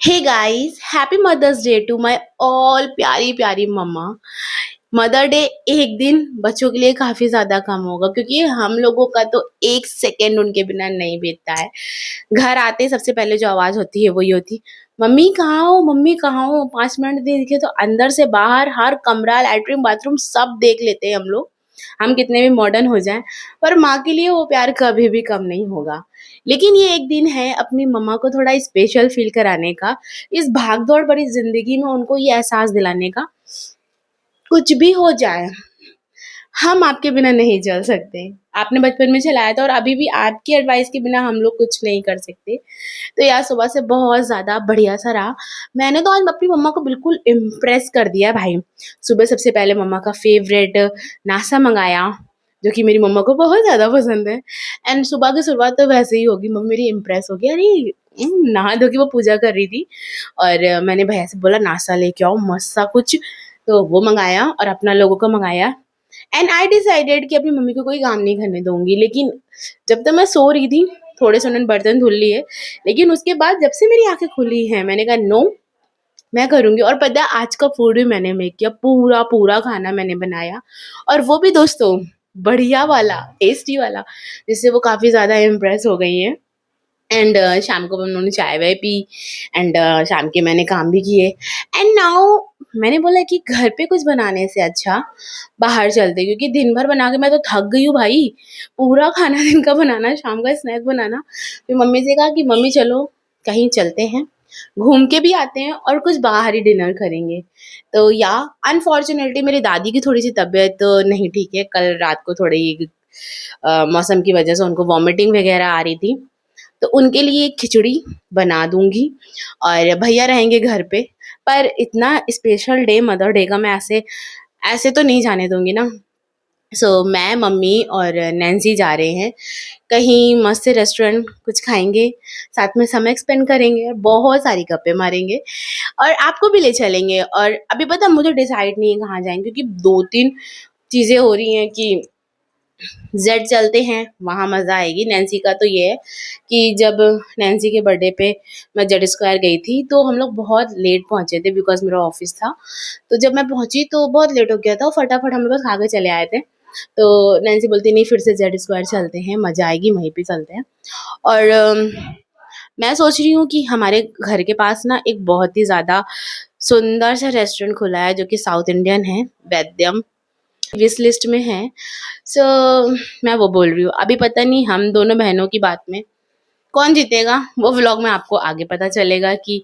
Hey guys, happy mother's day to my all प्यारी प्यारी मम्मा। Mother day एक दिन बच्चों के लिए काफी ज्यादा कम होगा क्योंकि हम लोगों का तो एक सेकेंड उनके बिना नहीं बीतता है। घर आते ही सबसे पहले जो आवाज होती है वही होती, मम्मी कहाँ हो, मम्मी कहाँ हो। 5 मिनट देखे तो अंदर से बाहर हर कमरा, लैट्रिन, बाथरूम सब देख लेते हैं हम लोग। हम कितने भी मॉडर्न हो जाएं, पर माँ के लिए वो प्यार कभी भी कम नहीं होगा। लेकिन ये एक दिन है अपनी मम्मा को थोड़ा स्पेशल फील कराने का, इस भागदौड़ भरी जिंदगी में उनको ये एहसास दिलाने का, कुछ भी हो जाए हम आपके बिना नहीं चल सकते। आपने बचपन में चलाया था और अभी भी आपकी एडवाइस के बिना हम लोग कुछ नहीं कर सकते। तो यार सुबह से बहुत ज़्यादा बढ़िया सा रहा। मैंने तो आज अपनी मम्मा को बिल्कुल इम्प्रेस कर दिया भाई। सुबह सबसे पहले मम्मा का फेवरेट नाश्ता मंगाया, जो कि मेरी मम्मा को बहुत ज़्यादा पसंद है। एंड सुबह की शुरुआत तो वैसे ही होगी, मम्मी मेरी इम्प्रेस हो गई। अरे नहा धो के वो पूजा कर रही थी और मैंने भैया से बोला नाश्ता लेके आओ मस्त सा कुछ, तो वो मंगाया और अपना लोगों को मंगाया। एंड आई डिसाइडेड कि अपनी मम्मी को कोई काम नहीं करने दूंगी। लेकिन जब तक मैं सो रही थी थोड़े से उन्होंने बर्तन धुल लिए, लेकिन उसके बाद जब से मेरी आंखें खुली हैं मैंने कहा नो, मैं करूंगी। और पता है आज का फूड भी मैंने मेक किया, पूरा पूरा खाना मैंने बनाया, और वो भी दोस्तों बढ़िया वाला, टेस्टी वाला, जिससे वो काफ़ी ज़्यादा इम्प्रेस हो गई हैं। एंड शाम को उन्होंने चाय वाय पी। एंड शाम के मैंने काम भी किए। एंड नाउ मैंने बोला कि घर पे कुछ बनाने से अच्छा बाहर चलते, क्योंकि दिन भर बना के मैं तो थक गई हूँ भाई। पूरा खाना दिन का बनाना, शाम का स्नैक बनाना। फिर मम्मी से कहा कि मम्मी चलो कहीं चलते हैं, घूम के भी आते हैं और कुछ बाहर ही डिनर करेंगे। तो या अनफॉर्चुनेटली मेरी दादी की थोड़ी सी तबीयत नहीं ठीक है। कल रात को थोड़ी मौसम की वजह से उनको वॉमिटिंग वगैरह आ रही थी, तो उनके लिए खिचड़ी बना दूंगी और भैया रहेंगे घर पे। पर इतना स्पेशल डे, मदर डे का, मैं ऐसे ऐसे तो नहीं जाने दूंगी ना। सो मैं, मम्मी और नैन्सी जा रहे हैं कहीं मस्त से रेस्टोरेंट, कुछ खाएंगे, साथ में समय स्पेंड करेंगे और बहुत सारी गप्पे मारेंगे, और आपको भी ले चलेंगे। और अभी पता मुझे डिसाइड नहीं है कहाँ जाएंगे, क्योंकि 2-3 चीज़ें हो रही हैं कि जेड चलते हैं, वहाँ मज़ा आएगी। नैन्सी का तो ये है कि जब नैन्सी के बर्थडे पे मैं जेड स्क्वायर गई थी तो हम लोग बहुत लेट पहुँचे थे बिकॉज मेरा ऑफिस था। तो जब मैं पहुँची तो बहुत लेट हो गया था, और फटाफट हम लोग बस खा के चले आए थे। तो नैन्सी बोलती नहीं फिर से जेड स्क्वायर चलते हैं, मज़ा आएगी, वहीं पे चलते हैं। और मैं सोच रही हूँ कि हमारे घर के पास ना एक बहुत ही ज़्यादा सुंदर सा रेस्टोरेंट खुला है जो कि साउथ इंडियन है, वैद्यम, विश लिस्ट में है। सो मैं वो बोल रही हूँ। अभी पता नहीं हम दोनों बहनों की बात में कौन जीतेगा, वो व्लॉग में आपको आगे पता चलेगा कि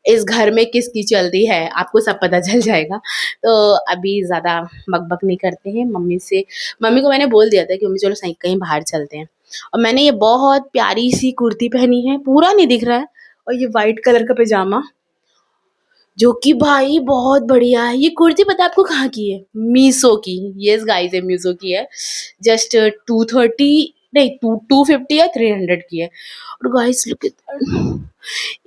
इस घर में किसकी चलती है, आपको सब पता चल जाएगा। तो अभी ज़्यादा बकबक नहीं करते हैं। मम्मी को मैंने बोल दिया था कि मम्मी चलो सही कहीं बाहर चलते हैं। और मैंने ये बहुत प्यारी सी कुर्ती पहनी है, पूरा नहीं दिख रहा है, और ये वाइट कलर का पैजामा जो कि भाई बहुत बढ़िया है। ये कुर्ती पता है आपको कहाँ की है? मीशो की। यस गाइस, ये मीशो की है। जस्ट 230, नहीं 250 या 300 की है। और गाइस लुक एट दैट,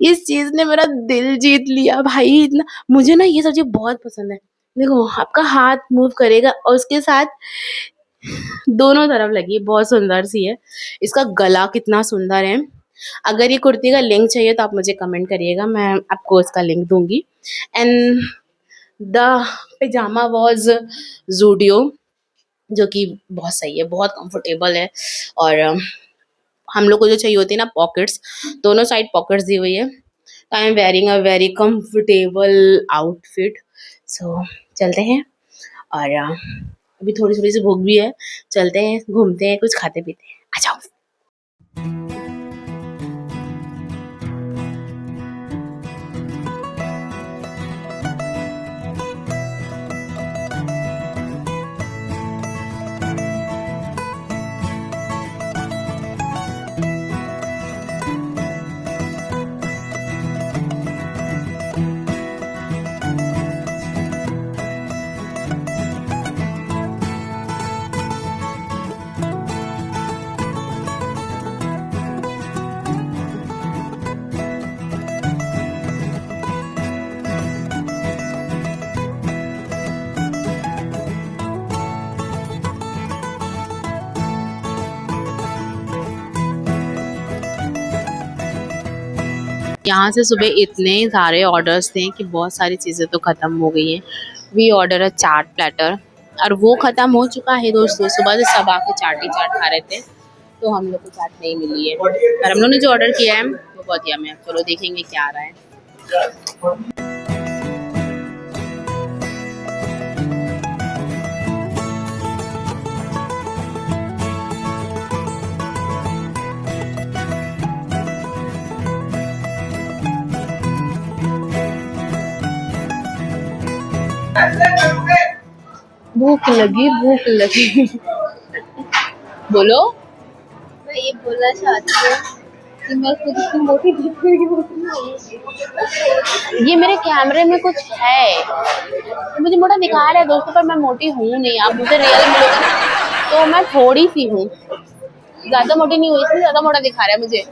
इस चीज ने मेरा दिल जीत लिया भाई। इतना मुझे ना ये सब चीज बहुत पसंद है। देखो आपका हाथ मूव करेगा और उसके साथ दोनों तरफ लगी, बहुत सुंदर सी है। इसका गला कितना सुंदर है। अगर ये कुर्ती का लिंक चाहिए तो आप मुझे कमेंट करिएगा, मैं आपको इसका लिंक दूंगी। And the pyjama was Zudio, जो कि बहुत सही है, बहुत कंफर्टेबल है। और हम लोग को जो चाहिए होती है ना पॉकेट्स, दोनों साइड पॉकेट्स दी हुई है। तो I am wearing a very comfortable outfit. So चलते हैं। और अभी थोड़ी थोड़ी सी भूख भी है, चलते हैं, घूमते हैं, कुछ खाते पीते हैं। आ जाओ। यहाँ से सुबह इतने सारे ऑर्डर्स थे कि बहुत सारी चीज़ें तो ख़त्म हो गई हैं। We order a chaat platter और वो ख़त्म हो चुका है दोस्तों। सुबह से सब आके चाट ही चाट खा रहे थे, तो हम लोग को चाट नहीं मिली है। और हम लोग ने जो ऑर्डर किया है वो बहुत यम्मी है। चलो देखेंगे क्या आ रहा है। भूख लगी, भूख लगी। बोलो। मैं ये बोलना चाहती हूँ कि मैं खुद इतनी मोटी दिख रही हूँ। ये मेरे कैमरे में कुछ है, मुझे मोटा दिखा रहा है दोस्तों, पर मैं मोटी हूँ नहीं। आप मुझे रियल मिलोगे तो मैं थोड़ी सी हूँ, ज्यादा मोटी नहीं हुई, इसलिए ज्यादा मोटा दिखा रहा है मुझे।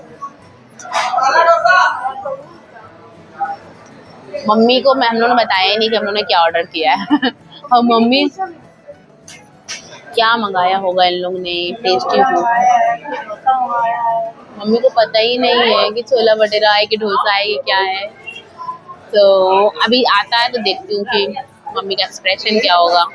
मम्मी को हम लोगों ने बताया ही नहीं कि हम लोगों ने क्या ऑर्डर किया है। और मम्मी क्या मंगाया होगा इन लोग ने, टेस्टी फूड। मम्मी को पता ही नहीं है कि छोला भटूरा है कि डोसा है कि क्या है। तो अभी आता है तो देखती हूँ कि मम्मी का एक्सप्रेशन क्या होगा।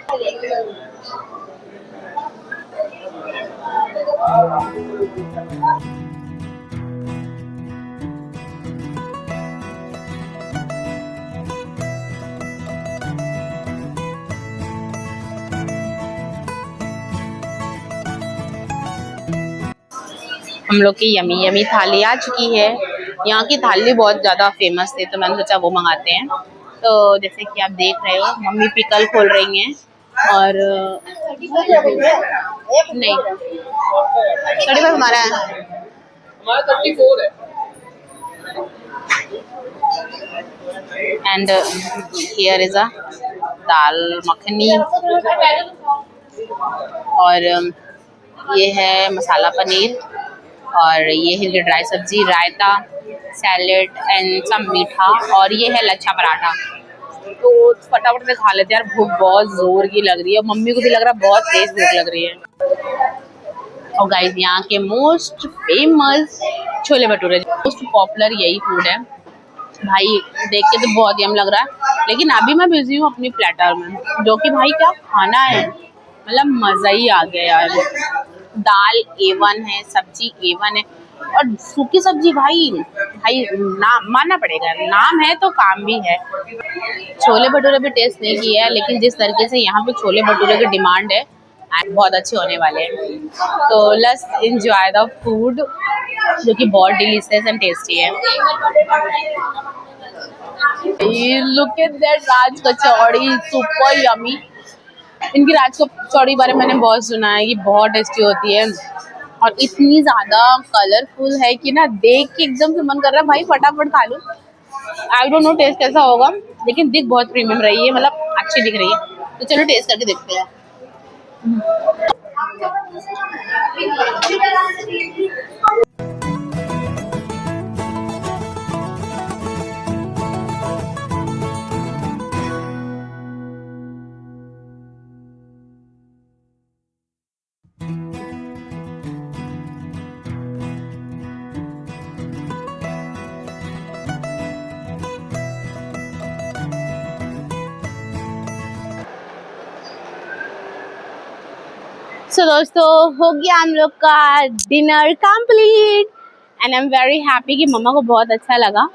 हम लोग की यमी यमी थाली आ चुकी है। यहाँ की थाली बहुत ज़्यादा फेमस थी, तो मैंने सोचा वो मंगाते हैं। तो जैसे कि आप देख रहे हो, मम्मी पिकल खोल रही हैं और नहीं कड़ी पर हमारा है, हमारा 34 है। एंड हियर इज अ दाल मखनी और ये है मसाला पनीर और ये है ड्राई सब्जी, रायता, सैलेड एंड सम मीठा और ये है लच्छा पराठा। तो फटाफट से खा लेते हैं यार, भूख बहुत जोर की लग रही है। मम्मी को भी लग रहा है बहुत तेज भूख लग रही है। और गाइस यहाँ के most famous chole bhature, most popular यही फूड है भाई। देख के तो बहुत यम लग रहा है, लेकिन अभी मैं बिजी हूँ अपनी प्लेटर में, जो कि भाई क्या खाना है, मतलब मज़ा ही आ गया यार। दाल A1 है, सब्जी A1 है और सूखी सब्जी भाई भाई नाम मानना पड़ेगा, नाम है तो काम भी है। छोले भटूरे भी टेस्ट नहीं किया है, लेकिन जिस तरीके से यहाँ पे छोले भटूरे की डिमांड है बहुत अच्छे होने वाले हैं। तो लेट्स एंजॉय द फूड जो कि बहुत डिलीशियस एंड टेस्टी है। Look at that Raj kachori, super yummy. इनकी राज कचौड़ी बारे में मैंने बहुत सुना है कि बहुत टेस्टी होती है और इतनी ज़्यादा कलरफुल है कि ना देख के एकदम से मन कर रहा है भाई फटाफट खा लूँ। आई डोंट नो टेस्ट कैसा होगा, लेकिन दिख बहुत प्रीमियम रही है, मतलब अच्छी दिख रही है। तो चलो टेस्ट करके देखते हैं। सो दोस्तों हो गया हम लोग का dinner complete and I am very happy कि मम्मा को बहुत अच्छा लगा।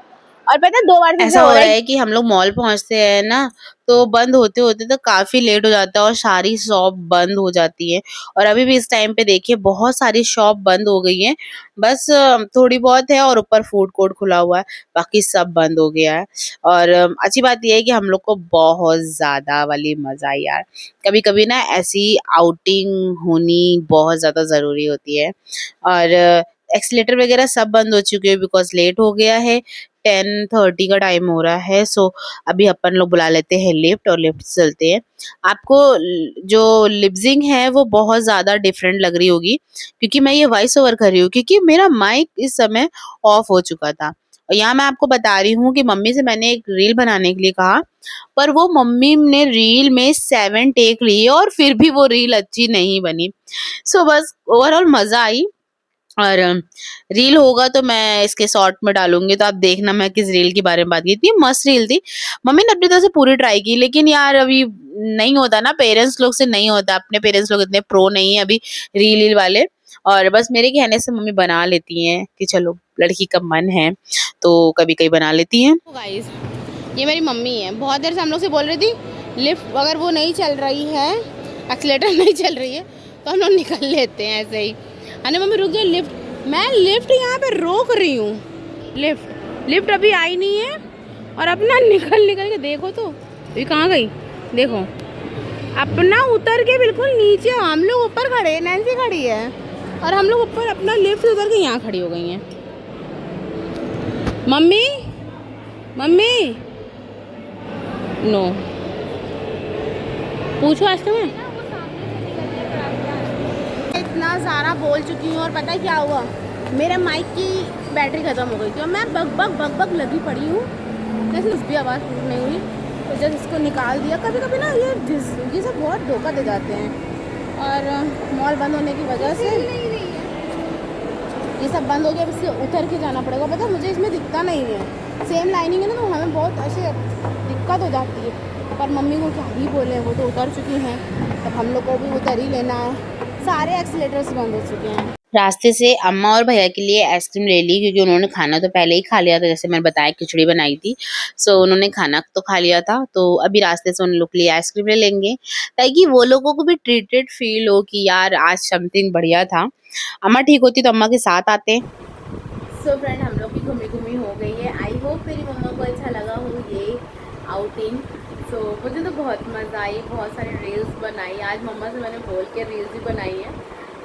और पता है 2 बार ऐसा हो रहा है कि हम लोग मॉल पहुंचते हैं ना, तो बंद होते होते तो काफी लेट हो जाता है और सारी शॉप बंद हो जाती है। और अभी भी इस टाइम पे देखिए बहुत सारी शॉप बंद हो गई हैं, बस थोड़ी बहुत है और ऊपर फूड कोर्ट खुला हुआ है, बाकी सब बंद हो गया है। और अच्छी बात यह है कि हम लोग को बहुत ज्यादा वाली मजा आई यार। कभी कभी ना ऐसी आउटिंग होनी बहुत ज्यादा जरूरी होती है। और एक्सीलेटर वगैरह सब बंद हो चुके हैं बिकॉज लेट हो गया है, 10:30 का टाइम हो रहा है। सो अभी अपन लोग बुला लेते हैं लिफ्ट और लिफ्ट से चलते हैं। आपको जो लिपसिंग है वो बहुत ज्यादा डिफरेंट लग रही होगी क्योंकि मैं ये वॉइस ओवर कर रही हूँ, क्योंकि मेरा माइक इस समय ऑफ हो चुका था। और यहाँ मैं आपको बता रही हूँ कि मम्मी से मैंने एक रील बनाने के लिए कहा, पर वो मम्मी ने रील में 7 टेक लिए और फिर भी वो रील अच्छी नहीं बनी। सो बस ओवरऑल मजा आई। और रील होगा तो मैं इसके शॉर्ट में डालूंगी, तो आप देखना मैं किस रील के बारे में बात की थी। मस्त रील थी, मम्मी ने अपनी तरफ से पूरी ट्राई की, लेकिन यार अभी नहीं होता ना, पेरेंट्स लोग से नहीं होता, अपने पेरेंट्स लोग इतने प्रो नहीं है अभी रील वाले। और बस मेरे कहने से मम्मी बना लेती हैं कि चलो लड़की का मन है तो कभी कभी बना लेती हैं। तो गाइस ये मेरी मम्मी है, बहुत देर से हम लोग से बोल रही थी लिफ्ट अगर वो नहीं चल रही है, एक्सीलेटर नहीं चल रही है तो हम लोग निकल लेते हैं ऐसे ही। अरे मम्मी रुक जाओ, लिफ्ट, मैं लिफ्ट यहाँ पे रोक रही हूँ, लिफ्ट अभी आई नहीं है और अपना निकल के देखो तो ये कहाँ गई, देखो अपना उतर के बिल्कुल नीचे, हम लोग ऊपर खड़े हैं, नैन्सी खड़ी है और हम लोग ऊपर अपना लिफ्ट उतर के यहाँ खड़ी हो गई हैं। मम्मी नो पूछो आज तो मैं इतना सारा बोल चुकी हूँ और पता है क्या हुआ, मेरे माइक की बैटरी खत्म हो गई थी और मैं बग लगी पड़ी हूँ, जैसे कुछ भी आवाज़ नहीं हुई तो जब इसको निकाल दिया। कभी कभी ना ये सब बहुत धोखा दे जाते हैं और मॉल बंद होने की वजह से ये सब बंद हो गया। अब इससे उतर के जाना पड़ेगा, पता मुझे इसमें दिखता नहीं है, सेम लाइनिंग है ना तो हमें बहुत ऐसे दिक्कत हो जाती है। पर मम्मी को क्या ही बोले, वो तो उतर चुकी हैं, तब हम लोग को भी उतर ही लेना है, सारे एक्सीलेटर्स बंद हो चुके हैं। रास्ते से अम्मा और भैया के लिए आइसक्रीम ले ली, क्योंकि उन्होंने खाना तो पहले ही खा लिया था, जैसे मैंने बताया खिचड़ी बनाई थी, सो उन्होंने खाना तो खा लिया था, तो अभी रास्ते से उन लोग के लिए आइसक्रीम ले लेंगे ताकि वो लोगों को भी ट्रीटेड फील हो कि यार आज समथिंग बढ़िया था। अम्मा ठीक होती तो अम्मा के साथ आते। सो फ्रेंड हम लोग की घूमी हो गई है, आई होप मेरी मम्मा को अच्छा लगा हो ये आउटिंग। सो मुझे तो बहुत मज़ा आई, बहुत सारी रील्स बनाई, आज मम्मा से मैंने बोल के रील्स भी बनाई है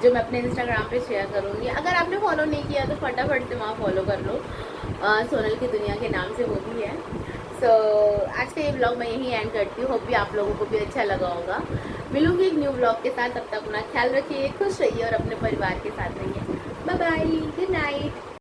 जो मैं अपने इंस्टाग्राम पे शेयर करूँगी। अगर आपने फॉलो नहीं किया तो फटाफट से वहाँ फॉलो कर लो, सोनल की दुनिया के नाम से वो भी है। सो आज का ये ब्लॉग मैं यहीं एंड करती हूँ, होप भी आप लोगों को भी अच्छा लगा होगा। मिलूंगी एक न्यू ब्लॉग के साथ, तब तक अपना ख्याल रखिए, खुश रहिए और अपने परिवार के साथ रहिए। Bye bye, good night.